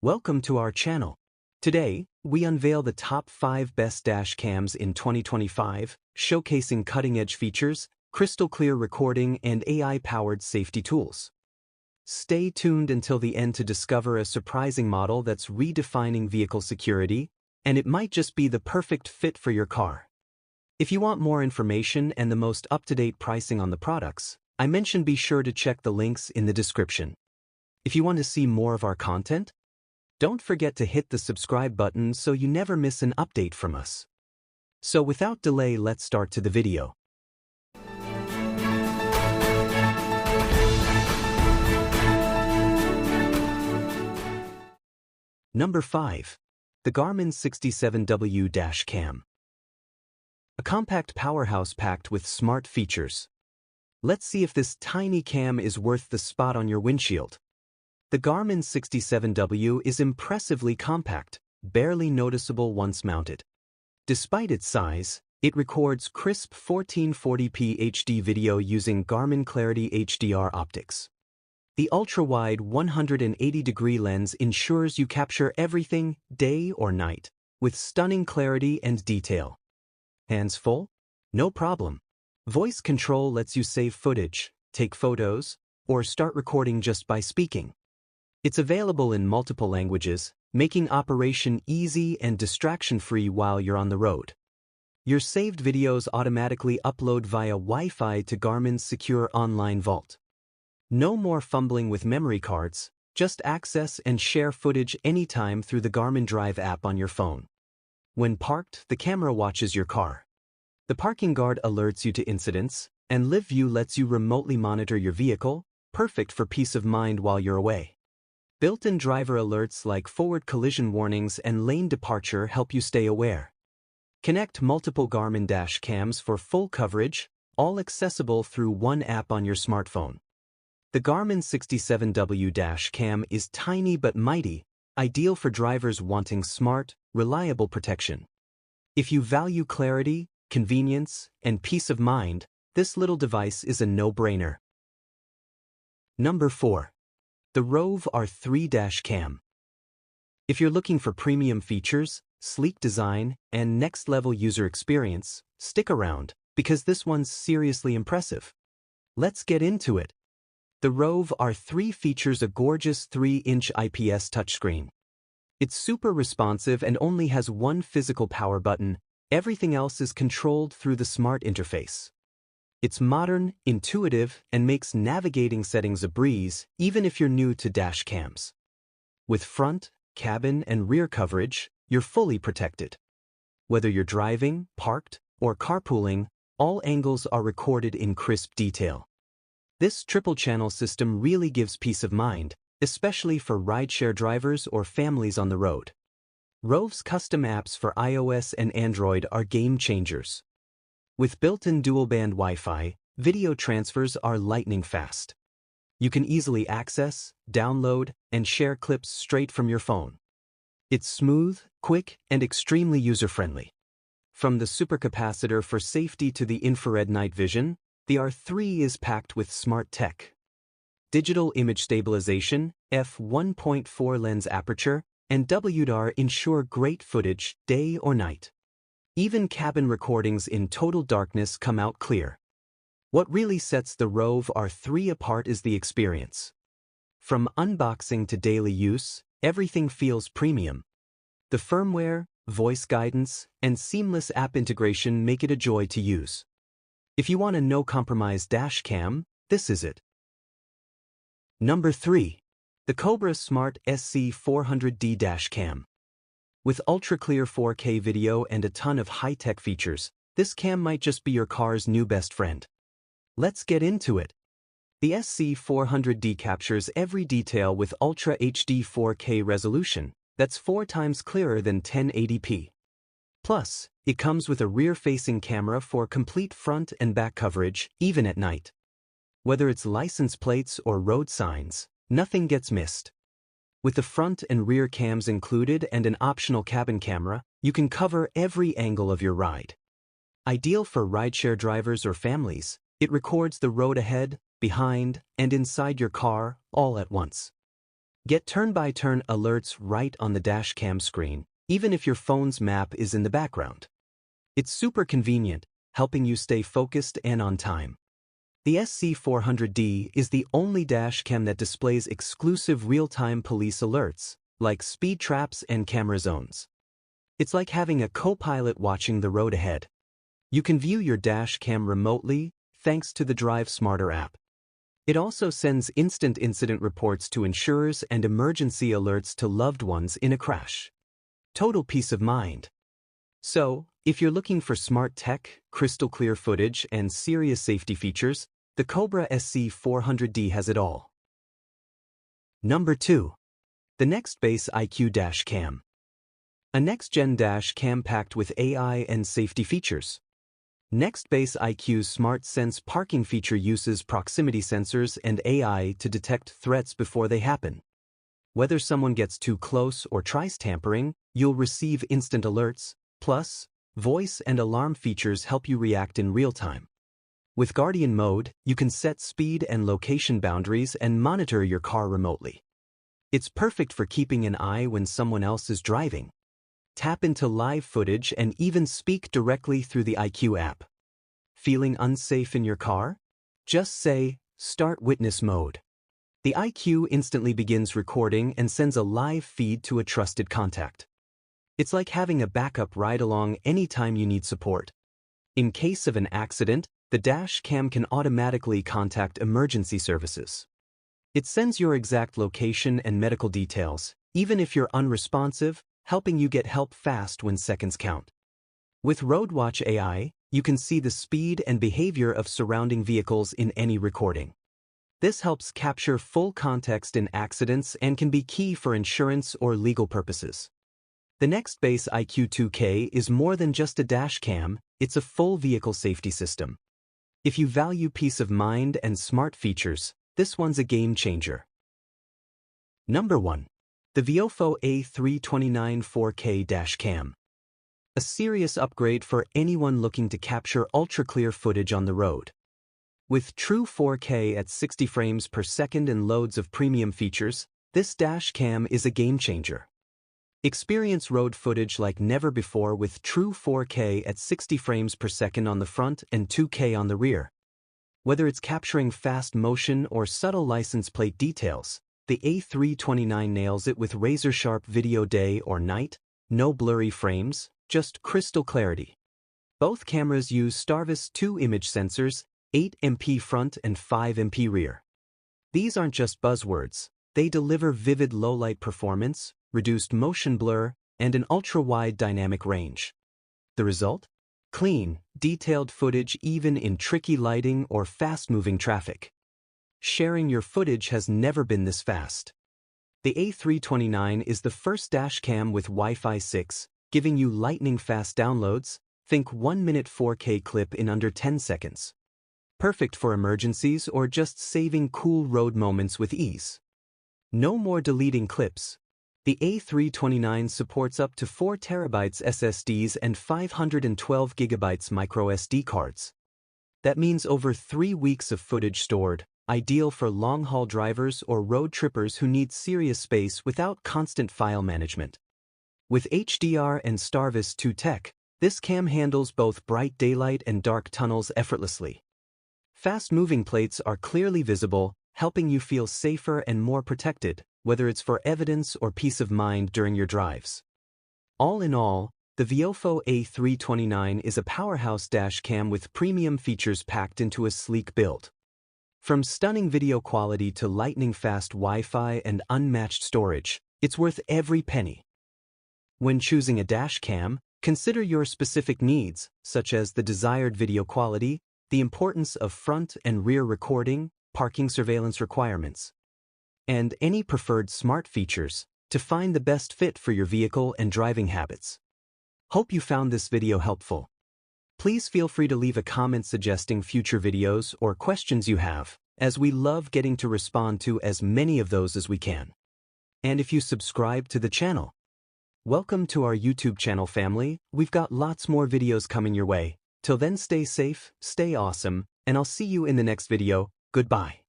Welcome to our channel. Today, we unveil the top 5 best dash cams in 2025, showcasing cutting-edge features, crystal-clear recording, and AI-powered safety tools. Stay tuned until the end to discover a surprising model that's redefining vehicle security, and it might just be the perfect fit for your car. If you want more information and the most up-to-date pricing on the products, I mentioned be sure to check the links in the description. If you want to see more of our content, don't forget to hit the subscribe button so you never miss an update from us. So without delay, let's start to the video. Number 5. The Garmin 67W Dash Cam. A compact powerhouse packed with smart features. Let's see if this tiny cam is worth the spot on your windshield. The Garmin 67W is impressively compact, barely noticeable once mounted. Despite its size, it records crisp 1440p HD video using Garmin Clarity HDR optics. The ultra-wide 180-degree lens ensures you capture everything, day or night, with stunning clarity and detail. Hands full? No problem. Voice control lets you save footage, take photos, or start recording just by speaking. It's available in multiple languages, making operation easy and distraction-free while you're on the road. Your saved videos automatically upload via Wi-Fi to Garmin's secure online vault. No more fumbling with memory cards, just access and share footage anytime through the Garmin Drive app on your phone. When parked, the camera watches your car. The parking guard alerts you to incidents, and Live View lets you remotely monitor your vehicle, perfect for peace of mind while you're away. Built-in driver alerts like forward collision warnings and lane departure help you stay aware. Connect multiple Garmin dash cams for full coverage, all accessible through one app on your smartphone. The Garmin 67W dash cam is tiny but mighty, ideal for drivers wanting smart, reliable protection. If you value clarity, convenience, and peace of mind, this little device is a no-brainer. Number 4. The ROVE R3 Dash Cam. If you're looking for premium features, sleek design, and next-level user experience, stick around, because this one's seriously impressive. Let's get into it. The ROVE R3 features a gorgeous 3-inch IPS touchscreen. It's super responsive and only has one physical power button. Everything else is controlled through the smart interface. It's modern, intuitive, and makes navigating settings a breeze, even if you're new to dash cams. With front, cabin, and rear coverage, you're fully protected. Whether you're driving, parked, or carpooling, all angles are recorded in crisp detail. This triple-channel system really gives peace of mind, especially for rideshare drivers or families on the road. ROVE's custom apps for iOS and Android are game changers. With built-in dual-band Wi-Fi, video transfers are lightning fast. You can easily access, download, and share clips straight from your phone. It's smooth, quick, and extremely user-friendly. From the supercapacitor for safety to the infrared night vision, the R3 is packed with smart tech. Digital image stabilization, f1.4 lens aperture, and WDR ensure great footage, day or night. Even cabin recordings in total darkness come out clear. What really sets the ROVE R3 apart is the experience. From unboxing to daily use, everything feels premium. The firmware, voice guidance, and seamless app integration make it a joy to use. If you want a no-compromise dash cam, this is it. Number 3. The Cobra Smart SC 400D Dash Cam. With ultra-clear 4K video and a ton of high-tech features, this cam might just be your car's new best friend. Let's get into it. The SC 400D captures every detail with Ultra HD 4K resolution that's 4 times clearer than 1080p. Plus, it comes with a rear-facing camera for complete front and back coverage, even at night. Whether it's license plates or road signs, nothing gets missed. With the front and rear cams included and an optional cabin camera, you can cover every angle of your ride. Ideal for rideshare drivers or families, it records the road ahead, behind, and inside your car, all at once. Get turn-by-turn alerts right on the dash cam screen, even if your phone's map is in the background. It's super convenient, helping you stay focused and on time. The SC400D is the only dash cam that displays exclusive real-time police alerts, like speed traps and camera zones. It's like having a co-pilot watching the road ahead. You can view your dash cam remotely, thanks to the Drive Smarter app. It also sends instant incident reports to insurers and emergency alerts to loved ones in a crash. Total peace of mind. So, if you're looking for smart tech, crystal clear footage, and serious safety features, the Cobra SC400D has it all. Number 2. The Nextbase IQ Dash Cam. A next-gen dash cam packed with AI and safety features. Nextbase IQ's Smart Sense parking feature uses proximity sensors and AI to detect threats before they happen. Whether someone gets too close or tries tampering, you'll receive instant alerts. Plus, voice and alarm features help you react in real time. With Guardian mode, you can set speed and location boundaries and monitor your car remotely. It's perfect for keeping an eye when someone else is driving. Tap into live footage and even speak directly through the IQ app. Feeling unsafe in your car? Just say, "Start witness mode." The IQ instantly begins recording and sends a live feed to a trusted contact. It's like having a backup ride-along anytime you need support. In case of an accident, the dash cam can automatically contact emergency services. It sends your exact location and medical details, even if you're unresponsive, helping you get help fast when seconds count. With RoadWatch AI, you can see the speed and behavior of surrounding vehicles in any recording. This helps capture full context in accidents and can be key for insurance or legal purposes. The Nextbase IQ2K is more than just a dash cam, it's a full vehicle safety system. If you value peace of mind and smart features, this one's a game changer. Number 1. The VIOFO A329 4K Dash Cam. A serious upgrade for anyone looking to capture ultra-clear footage on the road. With true 4K at 60 frames per second and loads of premium features, this dash cam is a game changer. Experience road footage like never before with true 4K at 60 frames per second on the front and 2K on the rear. Whether it's capturing fast motion or subtle license plate details, the A329 nails it with razor-sharp video day or night, no blurry frames, just crystal clarity. Both cameras use Starvis 2 image sensors, 8MP front and 5MP rear. These aren't just buzzwords, they deliver vivid low-light performance, reduced motion blur, and an ultra-wide dynamic range. The result? Clean, detailed footage even in tricky lighting or fast-moving traffic. Sharing your footage has never been this fast. The A329 is the first dash cam with Wi-Fi 6, giving you lightning-fast downloads, think 1-minute 4K clip in under 10 seconds. Perfect for emergencies or just saving cool road moments with ease. No more deleting clips. The A329 supports up to 4 TB SSDs and 512 GB microSD cards. That means over 3 weeks of footage stored, ideal for long-haul drivers or road trippers who need serious space without constant file management. With HDR and Starvis 2 tech, this cam handles both bright daylight and dark tunnels effortlessly. Fast-moving plates are clearly visible, helping you feel safer and more protected, whether it's for evidence or peace of mind during your drives. All in all, the VIOFO A329 is a powerhouse dash cam with premium features packed into a sleek build. From stunning video quality to lightning-fast Wi-Fi and unmatched storage, it's worth every penny. When choosing a dash cam, consider your specific needs, such as the desired video quality, the importance of front and rear recording, parking surveillance requirements, and any preferred smart features to find the best fit for your vehicle and driving habits. Hope you found this video helpful. Please feel free to leave a comment suggesting future videos or questions you have, as we love getting to respond to as many of those as we can. And if you subscribe to the channel, welcome to our YouTube channel family. We've got lots more videos coming your way. Till then, stay safe, stay awesome, and I'll see you in the next video. Goodbye.